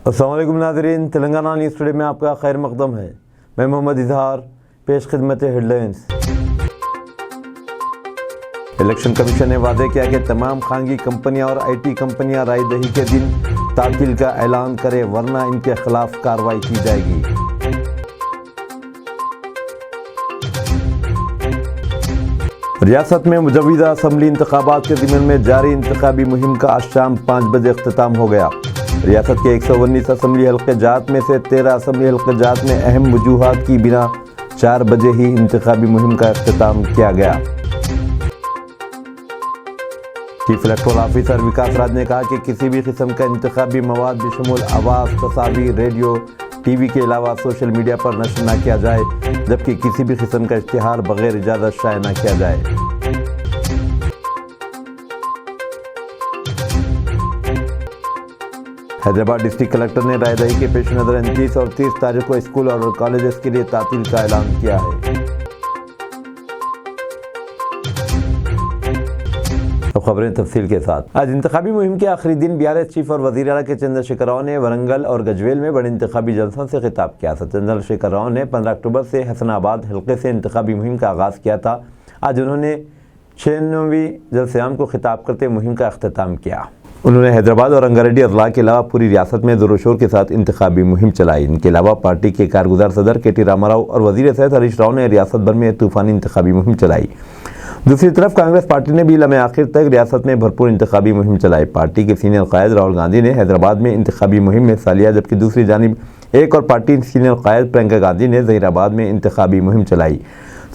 अस्सलाम वालेकुम नाज़रीन, तेलंगाना न्यूज़ टुडे में आपका खैर मकदम है। मैं मोहम्मद इजहार, पेश खिदमत हेडलाइंस। इलेक्शन कमीशन ने वादे किया कि तमाम खानगी कंपनियां और IT कंपनियां राय दही के दिन तातील का ऐलान करें, वरना इनके खिलाफ कार्रवाई की जाएगी। रियासत में मुजव्विदा असम्बली इंतखाबात के ज़िम्न में जारी इंतखाबी मुहिम का आज शाम 5 बजे अख्तिताम हो गया। रियासत के 119 असम्बली हल्के जात में से 13 असम्बली हल्के जात में अहम वजूहात की बिना 4 बजे ही इंतखाबी मुहिम का अख्तिताम किया गया। चीफ इलेक्टोरल ऑफिसर विकास राज ने कहा कि किसी भी किस्म का इंतखाबी मवाद बशमूल आवाज़, तस्वीर, रेडियो, TV के अलावा सोशल मीडिया पर नशर न किया जाए, जबकि किसी भी किस्म का इश्तिहार बगैर इजाज़त शाया न किया जाए। हैदराबाद डिस्ट्रिक्ट कलेक्टर ने राय दही के पेश नज़र 29 और 30 तारीख को स्कूल और कॉलेजेस के लिए तातील का ऐलान किया है। अब खबरें तफसील के साथ। आज इंतखाबी मुहिम के आखिरी दिन BRS चीफ और वज़ीर आला के चंद्रशेखर राव ने वरंगल और गजवेल में बड़े इंतखाबी जलसों से खिताब किया था। चंद्रशेखर राव ने 15 अक्टूबर से हसनाबाद हल्के से इंतखाबी मुहिम का आगाज़ किया था। आज उन्होंने 96वीं जलसे-आम को खिताब करते मुहिम का अख्तिताम किया। उन्होंने हैदराबाद और रंगारेड्डी अजला के अलावा पूरी रियासत में ज़ोर शोर के साथ इंतखाबी मुहिम चलाई। इनके अलावा पार्टी के कारगुजार सदर KT रामाराव और वज़ीर सेहत हरीश राव ने रियासत भर में तूफ़ानी इंतखाबी मुहिम चलाई। दूसरी तरफ कांग्रेस पार्टी ने भी लम्हे आखिर तक रियासत में भरपूर इंतखाबी मुहिम चलाई। पार्टी के सीनियर कायद राहुल गांधी ने हैदराबाद में इंतखाबी मुहिम में हिस्सा लिया, जबकि दूसरी जानिब एक और पार्टी सीनियर कायद प्रियंका गांधी ने ज़हीराबाद में इंतखाबी मुहिम चलाई।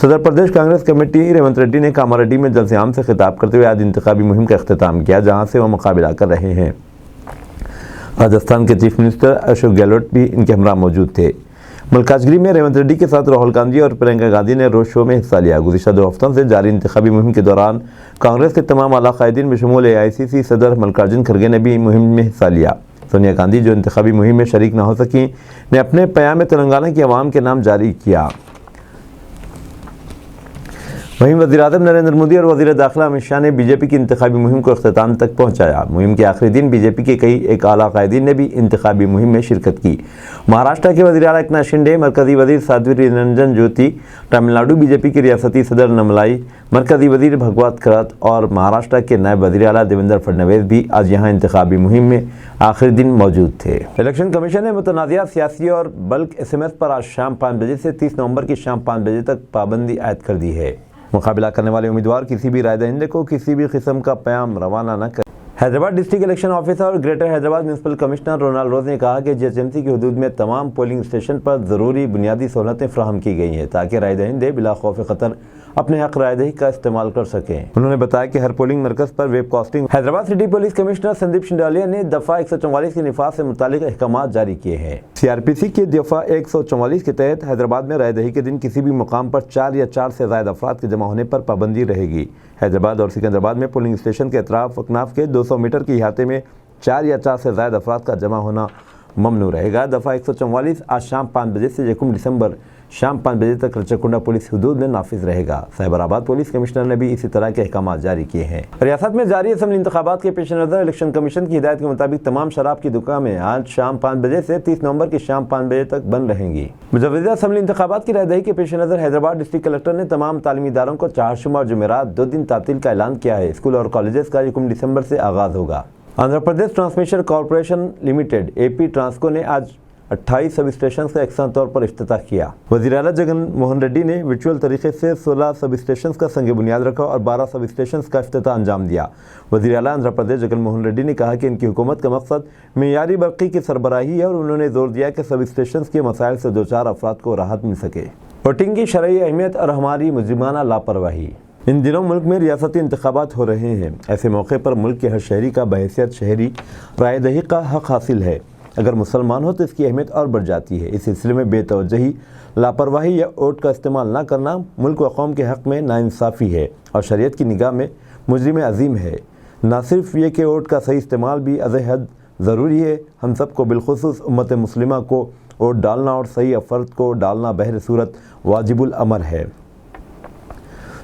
सदर प्रदेश कांग्रेस कमेटी रेवंत रेड्डी ने कामारेड्डी में जलसे आम से खिताब करते हुए आज इंतखाबी मुहिम का अख्तिताम किया, जहां से वह मुकाबला कर रहे हैं। राजस्थान के चीफ मिनिस्टर अशोक गहलोत भी इनके हमरा मौजूद थे। मलकाजगिरी में रेवंत रेड्डी के साथ राहुल गांधी और प्रियंका गांधी ने रोड शो में हिस्सा लिया। गुज़िश्ता 2 हफ्तों से जारी इंतखाबी मुहिम के दौरान कांग्रेस के तमाम आला कायदीन बशमूल AICC सदर मल्लिकार्जुन खड़गे ने भी मुहिम में हिस्सा लिया। सोनिया गांधी, जो इंतखाबी मुहिम में शरीक न हो सकी, ने अपने प्याम तेलंगाना की आवाम के नाम जारी किया। वहीं वज़ीर-ए-आज़म नरेंद्र मोदी और वज़ीर दाखिला अमित शाह ने BJP की इंतखाबी मुहिम को अख्तिताम तक पहुँचाया। मुहिम के आखिरी दिन BJP के कई एक आला कायदीन ने भी इंतखाबी मुहिम में शिरकत की। महाराष्ट्र के वज़ीर आला एकनाथ शिंदे, मरकज़ी वज़ीर साध्वी निरंजन ज्योति, तमिलनाडु BJP के रियासती सदर नमलाई, मरकज़ी वज़ीर भगवत खरत और महाराष्ट्र के नायब वज़ीर आला देवेंद्र फडणवीस भी आज यहाँ इंतखाबी मुहिम में आखिरी दिन मौजूद थे। इलेक्शन कमीशन ने मुतनाज़िया सियासी और बल्क SMS पर आज शाम 5 बजे से 30 नवंबर की शाम 5 बजे तक पाबंदी आयद कर दी है। मुकाबला करने वाले उम्मीदवार किसी भी राय दहिंदे को किसी भी किस्म का पैगाम रवाना न करें। हैदराबाद डिस्ट्रिक्ट इलेक्शन ऑफिसर और Greater Hyderabad municipal commissioner Ronald Rose ने कहा कि GHMC की हदूद में तमाम पोलिंग स्टेशन पर ज़रूरी बुनियादी सहूलतें फ्राहम की गई हैं, ताकि राय दहिंदे बिला खौफ खतर अपने हक राय दही का इस्तेमाल कर सकें। उन्होंने बताया कि हर पोलिंग मरकज़ पर web casting. Hyderabad city police commissioner Sandeep Shandilya ने दफ़ा 144 के निफाज से मुतालिक अहकाम जारी किए हैं। CRPC की दफ़ा 144 के तहत हैदराबाद में राय दही के दिन किसी भी मुकाम पर 4 या 4 से ज़ायद अफराद के जमा होने पर पाबंदी रहेगी। हैदराबाद और सिकंदराबाद में पोलिंग स्टेशन के अतराफ अकनाफ के 200 मीटर के इहाते में 4 या 4 से ज़ायद अफराद का जमा होना ममनू रहेगा। दफ़ा 144 आज शाम 5 बजे से 1 दिसंबर शाम 5 बजे तक रचकुंडा पुलिस हदूद में नाफिज रहेगा। साइबराबाद पुलिस कमिश्नर ने भी इसी तरह के अहकाम जारी किए हैं। रियासत में जारी असम्बली इंतखाबात के पेश नज़र इलेक्शन कमीशन की हिदायत के मुताबिक तमाम शराब की दुकानें आज शाम 5 बजे से 30 नवंबर की शाम 5 बजे तक बंद रहेंगी। मुजव्विदा असम्बली इंतखाबात की रायदही के पेश नज़र हैदराबाद डिस्ट्रिक्ट कलेक्टर ने तमाम तालीमी इदारों को चारशुमा और जुमेरात 2 दिन तातील का ऐलान किया है। स्कूल और कॉलेजेस का 1 दिसंबर से आगाज़ होगा। Andhra Pradesh transmission corporation limited AP Transco ने आज 28 सब स्टेशन का एकसा तौर पर इफ्तिताह किया। वज़ीर आला जगन मोहन रेड्डी ने वर्चुअल तरीके से 16 सब स्टेशन का संग बुनियाद रखा और 12 सब स्टेशन का इफ्तिताह अंजाम दिया। वज़ीर आला आंध्र प्रदेश जगन मोहन रेड्डी ने कहा कि इनकी हुकूमत का मकसद मेयारी बरक़ी की सरबराही है और उन्होंने जोर दिया कि सब स्टेशन के मसाइल से 2-4 अफराद को राहत मिल सके। वोटिंग की शरई अहमियत और हमारी मुजरिमाना लापरवाही। इन दिनों मुल्क में रियासती इंतखाबात हो रहे हैं। ऐसे मौके पर मुल्क के हर शहरी का बहैसियत शहरी राय दही का हक हासिल है। अगर मुसलमान हो तो इसकी अहमियत और बढ़ जाती है। इस सिलसिले में बेतवजही, लापरवाही या वोट का इस्तेमाल न करना मुल्क व कौम के हक़ में नाइंसाफ़ी है और शरीयत की निगाह में मुजरिम अज़ीम है। ना सिर्फ ये कि वोट का सही इस्तेमाल भी अज़हद ज़रूरी है, हम सब को बिलखुसूस उम्मत मुस्लिमा को वोट डालना और सही फ़र्द को डालना बहर सूरत वाजिबुल अमर है।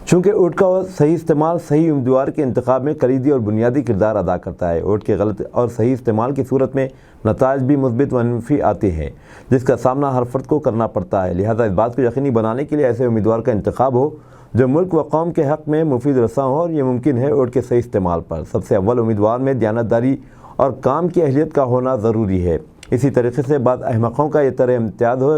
चूँकि वोट का सही इस्तेमाल सही उम्मीदवार के इंतखाब में कलीदी और बुनियादी किरदार अदा करता है। वोट के गलत और सही इस्तेमाल की सूरत में नताइज भी मुस्बित व मनफी आते हैं, जिसका सामना हर फर्द को करना पड़ता है। लिहाजा इस बात को यकीनी बनाने के लिए ऐसे उम्मीदवार का इंतखाब हो जो मुल्क व कौम के हक़ में मुफीद रसा हो, और ये मुमकिन है वोट के सही इस्तेमाल पर। सबसे अव्वल उम्मीदवार में दयानतदारी और काम की अहलियत का होना ज़रूरी है। इसी तरीके से बाद अहमकों का ये तरह इम्तियाज़ हो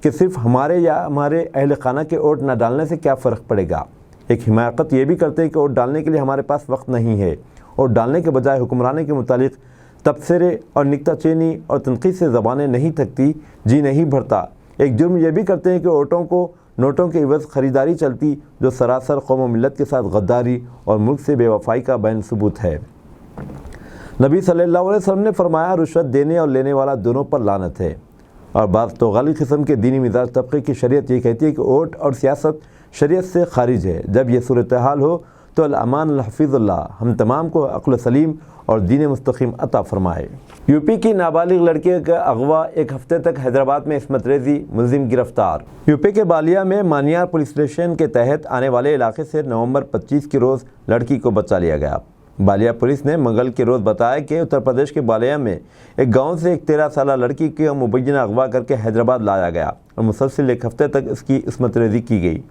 कि सिर्फ हमारे या हमारे अहल खाना के वोट न डालने से क्या फ़र्क पड़ेगा। एक हिमायत ये भी करते हैं कि वोट डालने के लिए हमारे पास वक्त नहीं है, वोट डालने के बजाय हुक्मरानी के मुतालिक तबसरे और निक्ताचीनी और तनकीद से ज़बानें नहीं थकती, जी नहीं भरता। एक जुर्म ये भी करते हैं कि वोटों को नोटों के इवज़ ख़रीदारी चलती, जो सरासर कौम व मिल्लत के साथ गद्दारी और मुल्क से बेवफाई का बैन सबूत है। नबी सल्लल्लाहु अलैहि वसल्लम ने फरमाया, रुश्वत देने और लेने वाला दोनों पर लानत है। और बात तो गालिब किस्म के दीनी मिजाज तबके की शरीयत ये कहती है कि वोट और सियासत शरीयत से खारिज है। जब यह सूरत हाल हो तो अल-अमान अल-हफ़ीज़ुल्लाह हम तमाम को अक़्ल सलीम और दीन मुस्तक़ीम अता फ़रमाए। यूपी की नाबालिग लड़की का अगवा, एक हफ्ते तक हैदराबाद में इस्मत रेज़ी, मुलजिम गिरफ्तार। यूपी के बालिया में मानियार पुलिस स्टेशन के तहत आने वाले इलाके से नवंबर 25 के रोज़ लड़की को बचा लिया गया। बालिया पुलिस ने मंगल के रोज़ बताया कि उत्तर प्रदेश के बालिया में एक गांव से एक 13 साला लड़की को मुबैना अगवा करके हैदराबाद लाया गया और मुसलसल एक हफ्ते तक इसकी इस्मत रेज़ी की गई।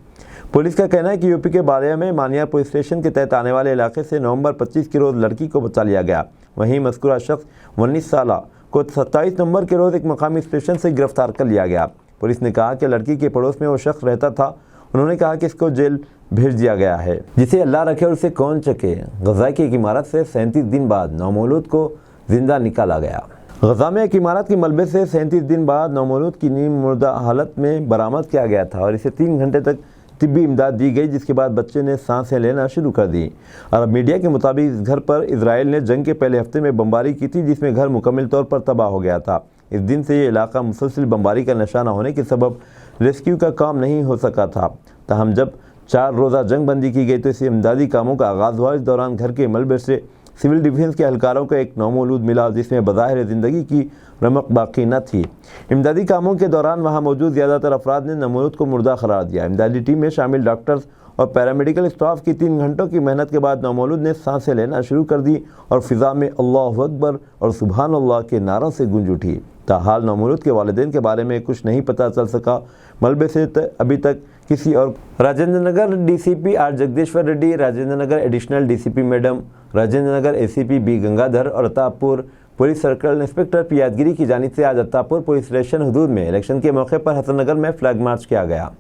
पुलिस का कहना है कि यूपी के बालिया में मानियार पुलिस स्टेशन के तहत आने वाले इलाके से नवंबर 25 के रोज़ लड़की को बचा लिया गया। वहीं मज़कूरा शख्स 19 साला को 27 नवंबर के रोज़ एक मकामी स्टेशन से गिरफ्तार कर लिया गया। पुलिस ने कहा कि लड़की के पड़ोस में वो शख्स रहता था। उन्होंने कहा कि इसको जेल भेज दिया गया है, जिसे अल्लाह रखे और उसे कौन चके। गज़ा की एक इमारत से 37 दिन बाद नौमौलूद को जिंदा निकाला गया। गज़ा में एक इमारत के मलबे से 37 दिन बाद नौमौलूद की नीम मुर्दा हालत में बरामद किया गया था और इसे 3 घंटे तक तिब्बी इमदाद दी गई, जिसके बाद बच्चे ने सांसें लेना शुरू कर दी। अरब मीडिया के मुताबिक इस घर पर इजराइल ने जंग के पहले हफ्ते में बमबारी की थी, जिसमें घर मुकम्मल तौर पर तबाह हो गया था। इस दिन से ये इलाका मुसलसल बमबारी का निशाना होने के सबब रेस्क्यू का काम नहीं हो सका था। ताहम जब 4 रोज़ा जंग बंदी की गई तो इसे इमदादी कामों का आगाज़ हुआ। इस दौरान घर के मलबे से सिविल डिफेंस के एहलकारों को एक नौमौलूद मिला, जिसमें बज़ाहिर ज़िंदगी की रमक बाकी न थी। इमदादी कामों के दौरान वहां मौजूद ज़्यादातर अफराद ने नौमौलूद को मुर्दा करार दिया। इमदादी टीम में शामिल डॉक्टर्स और पैरामेडिकल स्टाफ की 3 घंटों की मेहनत के बाद नौमौलूद ने सांसें लेना शुरू कर दी और फ़िज़ा में अल्लाहु अकबर और सुबहान अल्लाह के नारों से गूंज उठी। ताहाल नौमौलूद के वालिदैन के बारे में कुछ नहीं पता चल सका। मलबे से अभी तक किसी और Rajendra Nagar DCP R Jagadishwar Reddy, Rajendra Nagar additional DCP madam, Rajendra Nagar ACP B Gangadhar और Attapur police circle inspector P Yadagiri की जानिब से आज अतापुर पुलिस स्टेशन हदूद में इलेक्शन के मौके पर हसन नगर में फ्लैग मार्च किया गया।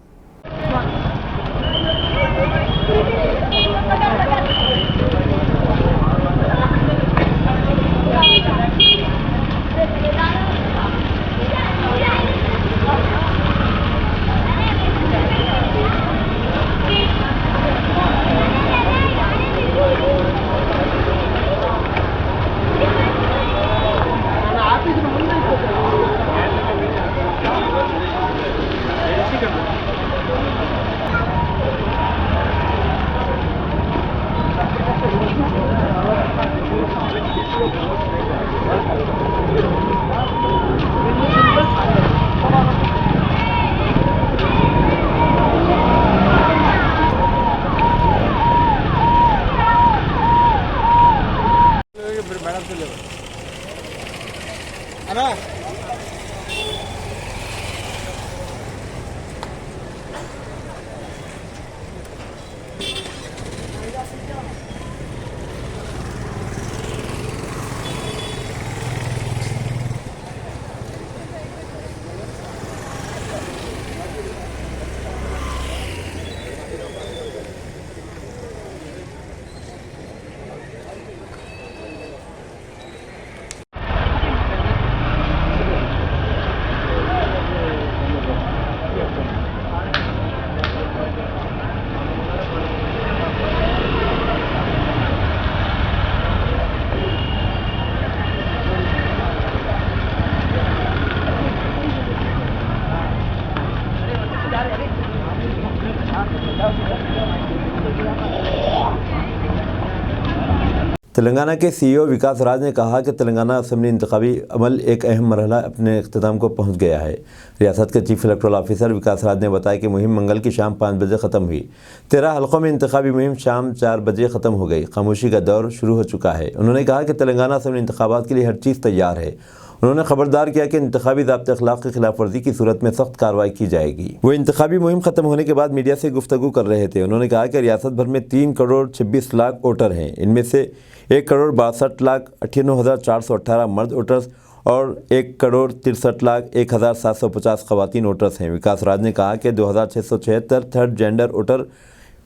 तेलंगाना के सीईओ विकास राज ने कहा कि तेलंगाना असेंबली इंतखाबी अमल एक अहम मरहला अपने अख्ताम को पहुंच गया है। रियासत के चीफ इलेक्टोरल ऑफिसर विकास राज ने बताया कि मुहिम मंगल की शाम 5 बजे ख़त्म हुई। 13 हलकों में इंतखाबी मुहिम शाम 4 बजे ख़त्म हो गई। खामोशी का दौर शुरू हो चुका है। उन्होंने कहा कि तेलंगाना असेंबली इंतखाबात के लिए हर चीज़ तैयार है। उन्होंने खबरदार किया कि इंतखाबी ज़ाब्ते अखलाक की खिलाफ वर्जी की सूरत में सख्त कार्रवाई की जाएगी। वो इंतखाबी मुहिम खत्म होने के बाद मीडिया से गुफ्तगू कर रहे थे। उन्होंने कहा कि रियासत भर में 3 करोड़ 26 लाख वोटर हैं। इनमें से 1 करोड़ 62 लाख 98,418 मर्द वोटर्स और 1 करोड़ 63 लाख 1,750 ख़वातीन वोटर्स हैं। विकास राज ने कहा कि 2,676 थर्ड जेंडर वोटर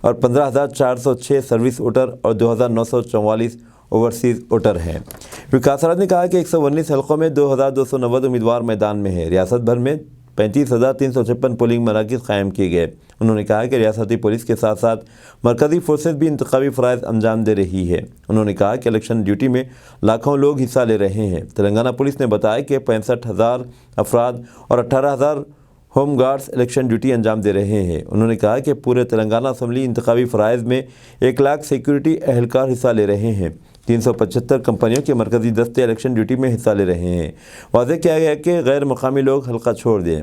और 15,406 सर्विस वोटर और 2,944 ओवरसीज़ वोटर हैं। विकास राज ने कहा कि 119 हलकों में 2,290 उम्मीदवार मैदान में है। रियासत भर में 35,356 पोलिंग मराकज़ कायम किए गए। उन्होंने कहा कि रियासती पुलिस के साथ साथ मरकज़ी फोर्सेस भी इंतखाबी फ़राइज़ अंजाम दे रही है। उन्होंने कहा कि इलेक्शन ड्यूटी में लाखों लोग हिस्सा ले रहे हैं। तेलंगाना पुलिस ने बताया कि 65,000 अफराद और 18,000 होम गार्ड्स इलेक्शन ड्यूटी अंजाम दे रहे हैं। उन्होंने कहा कि पूरे तेलंगाना असेंबली इंतखाबी फ़राइज़ में 1 लाख सिक्योरिटी एहलकार हिस्सा ले रहे हैं। 375 कंपनियों के मरकज़ी दस्ते इलेक्शन ड्यूटी में हिस्सा ले रहे हैं। वाज़ेह किया गया कि गैर मकामी लोग हल्का छोड़ दें।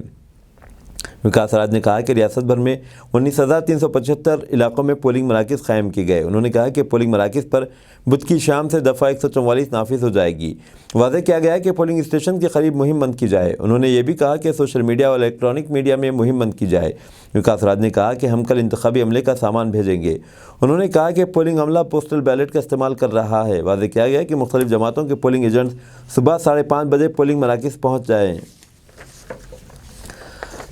विकास राज ने कहा कि रियासत भर में 19,375 इलाकों में पोलिंग मराकज़ कायम किए गए। उन्होंने कहा कि पोलिंग मराकज़ पर बुध की शाम से दफ़ा 144 नाफिज हो जाएगी। वाज़ेह किया गया कि पोलिंग स्टेशन के करीब मुहिम बंद की जाए। उन्होंने ये भी कहा कि सोशल मीडिया और इलेक्ट्रॉनिक मीडिया में मुहिम बंद की जाए। विकास राज ने कहा कि हम कल इंतखाबी अमले का सामान भेजेंगे। उन्होंने कहा कि पोलिंग अमला पोस्टल बैलेट का इस्तेमाल कर रहा है। वाज़ेह किया गया कि मुख्तलिफ जमातों के पोलिंग एजेंट्स सुबह 5:30 बजे पोलिंग मराकज़ पहुँच जाएँ।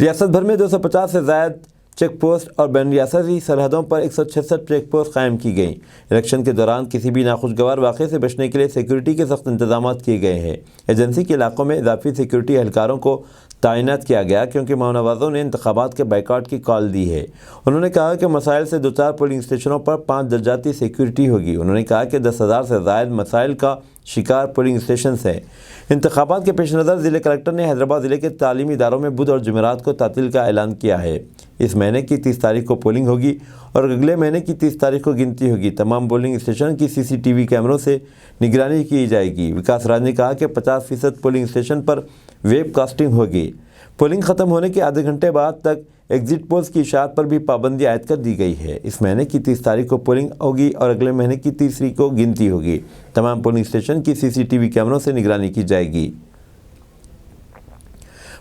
रियासत भर में 250 से ज़ायद चेक पोस्ट और बैन रियासती सरहदों पर 166 चेक पोस्ट कायम की गई। इलेक्शन के दौरान किसी भी नाखुशगवार वाक़े से बचने के लिए सिक्योरिटी के सख्त इंतजाम किए गए हैं। एजेंसी के इलाकों में इजाफी सिक्योरिटी एहलकारों को तैनात किया गया क्योंकि मानवाजों ने इंतखाबात के बाइकआउट की कॉल दी है। उन्होंने कहा कि मसाइल से 2-4 पोलिंग स्टेशनों पर 5 दर्जाती सिक्योरिटी होगी। उन्होंने कहा कि 10,000 से ज़ायद मसाइल का शिकार पोलिंग स्टेशन हैं। इंतखाबात के पेश नज़र ज़िले कलेक्टर ने हैदराबाद ज़िले के तालीमी इदारों में बुध और जुमेरात को तातील का ऐलान किया है। इस महीने की 30 तारीख को पोलिंग होगी और अगले महीने की 30 तारीख को गिनती होगी। तमाम पोलिंग स्टेशन की CCTV कैमरों से निगरानी की जाएगी। विकास राज ने कहा कि 50% पोलिंग स्टेशन पर वेब कास्टिंग होगी। पोलिंग ख़त्म होने के आधे घंटे बाद तक एग्जिट पोल्स की इशाअत पर भी पाबंदी आयद कर दी गई है। इस महीने की 30 तारीख को पोलिंग होगी और अगले महीने की 30 को गिनती होगी। तमाम पोलिंग स्टेशन की CCTV कैमरों से निगरानी की जाएगी।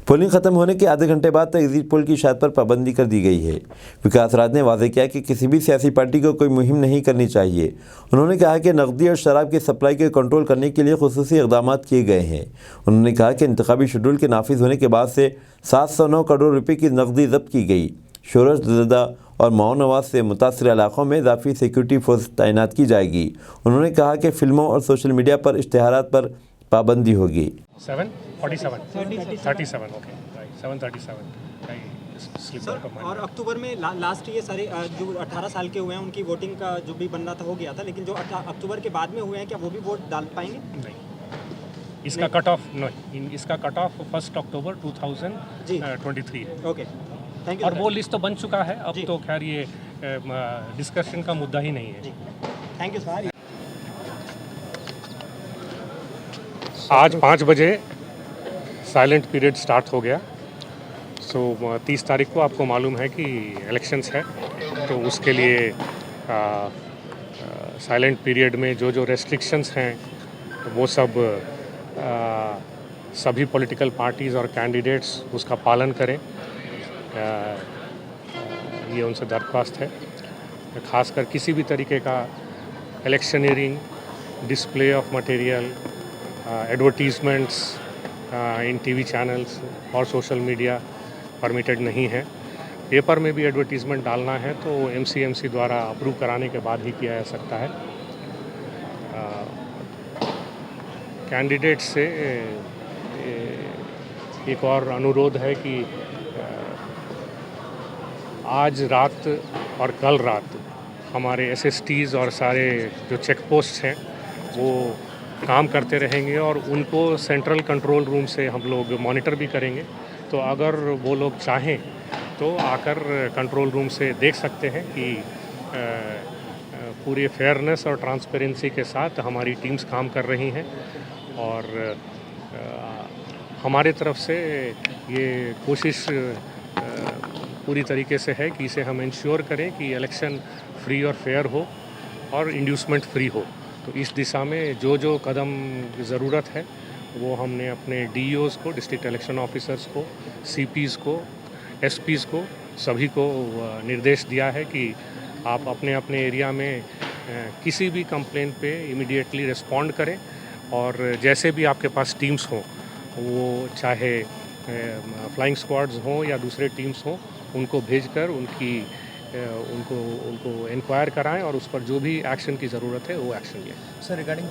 पोलिंग खत्म होने के आधे घंटे बाद तक एग्जिट पोल की इशाअत पर पाबंदी कर दी गई है। विकास राज ने वाज़ेह किया कि किसी भी सियासी पार्टी को कोई मुहिम नहीं करनी चाहिए। उन्होंने कहा कि नकदी और शराब की सप्लाई को कंट्रोल करने के लिए खुसूसी इक़दाम किए गए हैं। उन्होंने कहा कि इंतखाबी शेड्यूल के नाफिज होने के बाद से 709 करोड़ रुपये की नकदी जब्त की गई। शोरश ज़दा और माओन आवाज़ से मुतासर इलाकों में इजाफी सिक्योरिटी फोर्स तैनात की जाएगी। उन्होंने कहा कि फिल्मों और सोशल मीडिया पर इश्तिहारात पर पाबंदी होगी। 7:47 ओके 7:37 और अक्टूबर में लास्ट ये सारे जो 18 साल के हुए हैं उनकी वोटिंग का जो भी बनना था हो गया था, लेकिन जो अक्टूबर के बाद में हुए हैं क्या वो भी वोट डाल पाएंगे? नहीं, इसका कट ऑफ नहीं, इसका कट ऑफ 1 अक्टूबर 2023 है। Okay, thank you. और वो लिस्ट तो बन चुका है, अब तो खैर ये डिस्कशन का मुद्दा ही नहीं है। Thank you sir. आज 5 बजे साइलेंट पीरियड स्टार्ट हो गया। 30 तारीख को आपको मालूम है कि इलेक्शंस है, तो उसके लिए साइलेंट पीरियड में जो जो रेस्ट्रिक्शंस हैं वो सब सभी पॉलिटिकल पार्टीज़ और कैंडिडेट्स उसका पालन करें, ये उनसे दरख्वास्त है। ख़ासकर किसी भी तरीके का electioneering, display of material, advertisements in TV channels और सोशल मीडिया परमिटेड नहीं है। पेपर में भी एडवर्टीज़मेंट डालना है तो MCMC द्वारा अप्रूव कराने के बाद ही किया जा सकता है। कैंडिडेट से एक और अनुरोध है कि आज रात और कल रात हमारे SSTs और सारे जो चेक पोस्ट हैं वो काम करते रहेंगे और उनको सेंट्रल कंट्रोल रूम से हम लोग मॉनिटर भी करेंगे। तो अगर वो लोग चाहें तो आकर कंट्रोल रूम से देख सकते हैं कि पूरे फेयरनेस और ट्रांसपेरेंसी के साथ हमारी टीम्स काम कर रही हैं और हमारे तरफ से ये कोशिश पूरी तरीके से है कि इसे हम इंश्योर करें कि इलेक्शन फ्री और फेयर हो और इंड्यूसमेंट फ्री हो। तो इस दिशा में जो जो कदम ज़रूरत है वो हमने अपने डीईओज़ को, डिस्ट्रिक्ट इलेक्शन ऑफिसर्स को, सीपीज़ को, एसपीज़ को, सभी को निर्देश दिया है कि आप अपने अपने एरिया में किसी भी कंप्लेंट पे इमीडिएटली रिस्पॉन्ड करें और जैसे भी आपके पास टीम्स हों, वो चाहे फ्लाइंग स्क्वाड्स हों या दूसरे टीम्स हों, उनको भेजकर उनको इंक्वायर कराएं और उस पर जो भी एक्शन की ज़रूरत है वो एक्शन लें। Sir, regarding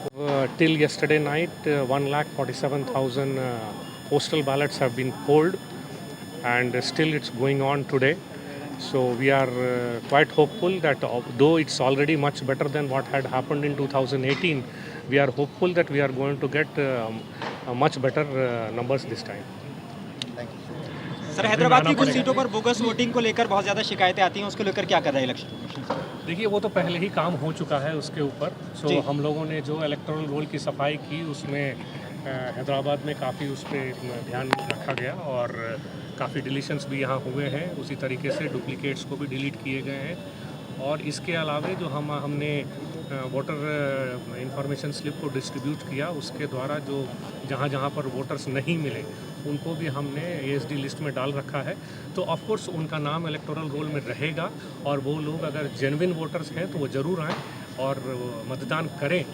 Till yesterday night, 1,47,000 postal ballots have been polled, and still it's going on today. So we are quite hopeful that though it's already much better than what had happened in 2018, we are hopeful that we are going to get much better numbers this time. Sir Hyderabad की कुछ सीटों पर bogus voting को लेकर बहुत ज़्यादा शिकायतें आती हैं, उसको लेकर क्या कर रहा है इलेक्शन? देखिए वो तो पहले ही काम हो चुका है उसके ऊपर। सो हम लोगों ने जो इलेक्टोरल रोल की सफाई की उसमें हैदराबाद में काफ़ी उस पर ध्यान रखा गया और काफ़ी डिलीशंस भी यहाँ हुए हैं। उसी तरीके से डुप्लीकेट्स को भी डिलीट किए गए हैं और इसके अलावा जो हमने वोटर इंफॉर्मेशन स्लिप को डिस्ट्रीब्यूट किया उसके द्वारा जो जहाँ जहाँ पर वोटर्स नहीं मिले उनको भी हमने एएसडी लिस्ट में डाल रखा है। तो ऑफ कोर्स उनका नाम इलेक्टोरल रोल में रहेगा और वो लोग अगर जेन्युइन वोटर्स हैं तो वो ज़रूर आएँ और मतदान करें।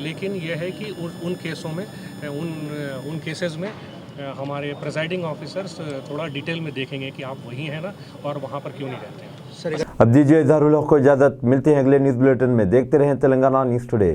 लेकिन यह है कि उन केसों में उन केसेस में हमारे प्रेसाइडिंग ऑफिसर्स थोड़ा डिटेल में देखेंगे कि आप वही हैं ना और वहाँ पर क्यों नहीं रहते हैं। अब दीजिए इजहारुल हक को इजाज़त। मिलते हैं अगले न्यूज़ बुलेटिन में। देखते रहें तेलंगाना न्यूज़ टुडे।